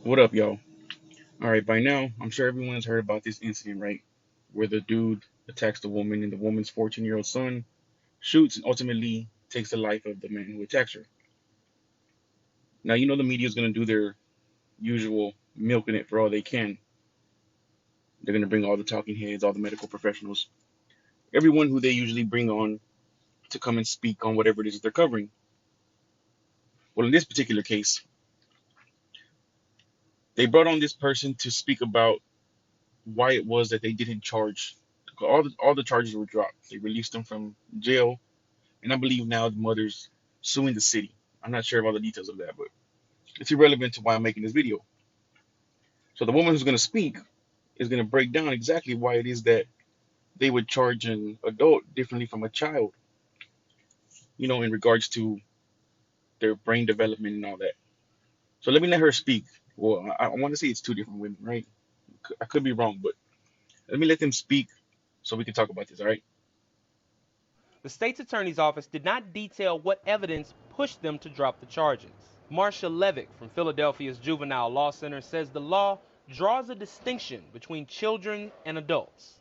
What up, y'all? All right, by now, I'm sure everyone has heard about this incident, right? Where the dude attacks the woman and the woman's 14-year-old son shoots and ultimately takes the life of the man who attacks her. Now, you know the media is going to do their usual milking it for all they can. They're going to bring all the talking heads, all the medical professionals, everyone who they usually bring on to come and speak on whatever it is that they're covering. Well, in this particular case, they brought on this person to speak about why it was that they didn't charge. All the charges were dropped. They released them from jail. And I believe now the mother's suing the city. I'm not sure of all the details of that, but it's irrelevant to why I'm making this video. So the woman who's going to speak is going to break down exactly why it is that they would charge an adult differently from a child, in regards to their brain development and all that. So let me let her speak. Well, I want to say it's two different women, right? I could be wrong, but let me let them speak so we can talk about this, all right? The state's attorney's office did not detail what evidence pushed them to drop the charges. Marcia Levick from Philadelphia's Juvenile Law Center says the law draws a distinction between children and adults.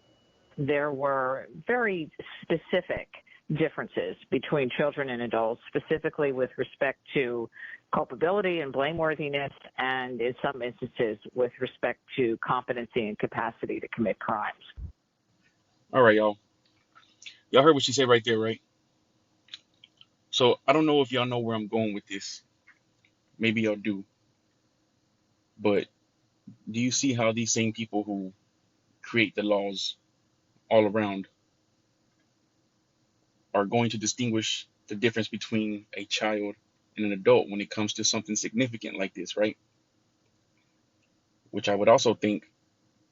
There were very specific differences between children and adults, specifically with respect to culpability and blameworthiness, and in some instances with respect to competency and capacity to commit crimes. All right, y'all. Y'all heard what she said right there, right? So I don't know if y'all know where I'm going with this. Maybe y'all do. But do you see how these same people who create the laws all around are going to distinguish the difference between a child and an adult when it comes to something significant like this, right? Which I would also think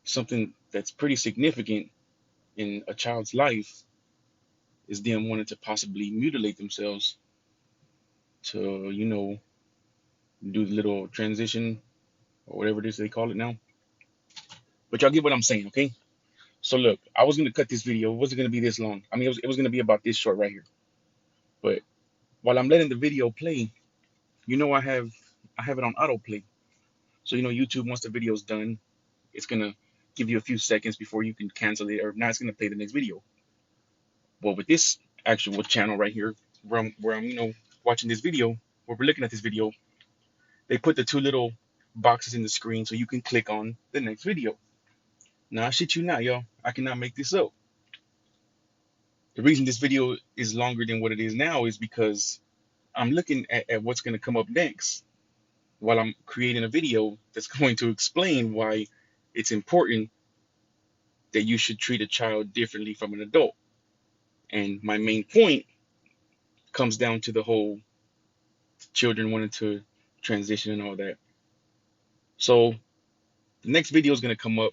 something that's pretty significant in a child's life is them wanting to possibly mutilate themselves to, do the little transition or whatever it is they call it now. But y'all get what I'm saying, okay? So look, I was gonna cut this video. It wasn't gonna be this long. I mean, it was gonna be about this short right here. But while I'm letting the video play, I have it on autoplay. So YouTube, once the video's done, it's gonna give you a few seconds before you can cancel it, or now it's gonna play the next video. Well, with this actual channel right here, where I'm watching this video, where we're looking at this video, they put the two little boxes in the screen so you can click on the next video. Now I shit you not, y'all. I cannot make this up. The reason this video is longer than what it is now is because I'm looking at what's going to come up next while I'm creating a video that's going to explain why it's important that you should treat a child differently from an adult. And my main point comes down to the whole children wanting to transition and all that. So the next video is going to come up,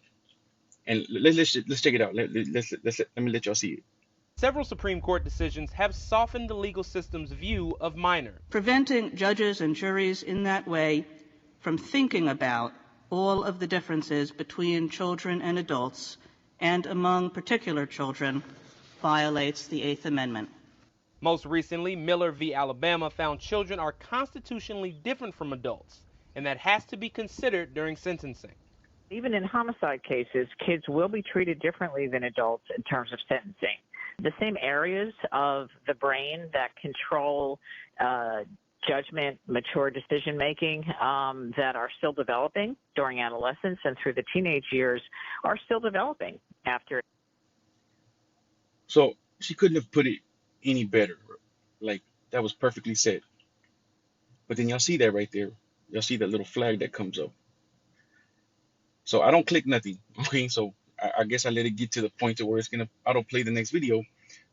and let's check it out. Let me let y'all see it. Several Supreme Court decisions have softened the legal system's view of minors. Preventing judges and juries in that way from thinking about all of the differences between children and adults and among particular children violates the Eighth Amendment. Most recently, Miller v. Alabama found children are constitutionally different from adults, and that has to be considered during sentencing. Even in homicide cases, kids will be treated differently than adults in terms of sentencing. The same areas of the brain that control judgment, mature decision making that are still developing during adolescence and through the teenage years are still developing after. So she couldn't have put it any better. Like, that was perfectly said. But then y'all see that right there. Y'all see that little flag that comes up. So I don't click nothing. Okay, so I guess I let it get to the point to where it's gonna autoplay the next video.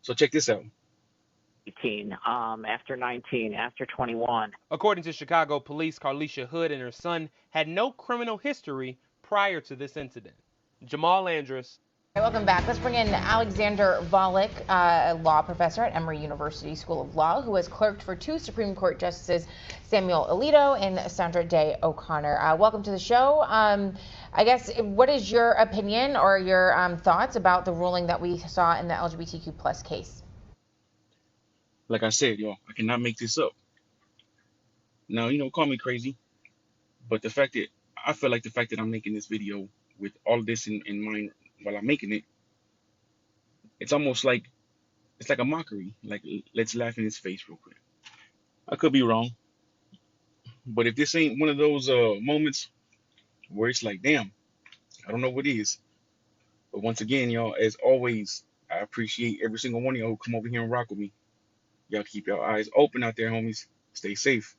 So check this out. 18, after 19, after 21. According to Chicago police, Carlisha Hood and her son had no criminal history prior to this incident. Jamal Andrus. Welcome back. Let's bring in Alexander Volek, a law professor at Emory University School of Law, who has clerked for two Supreme Court Justices, Samuel Alito and Sandra Day O'Connor. Welcome to the show. I guess, what is your opinion or your thoughts about the ruling that we saw in the LGBTQ plus case? Like I said, y'all, I cannot make this up. Now, call me crazy, but the fact that I feel like the fact that I'm making this video with all of this in mind while I'm making it, it's almost like it's like a mockery. Like, let's laugh in his face real quick. I could be wrong, but if this ain't one of those moments where it's like, damn, I don't know what is. But once again, y'all, as always, I appreciate every single one of y'all who come over here and rock with me. Y'all keep your eyes open out there, homies. Stay safe.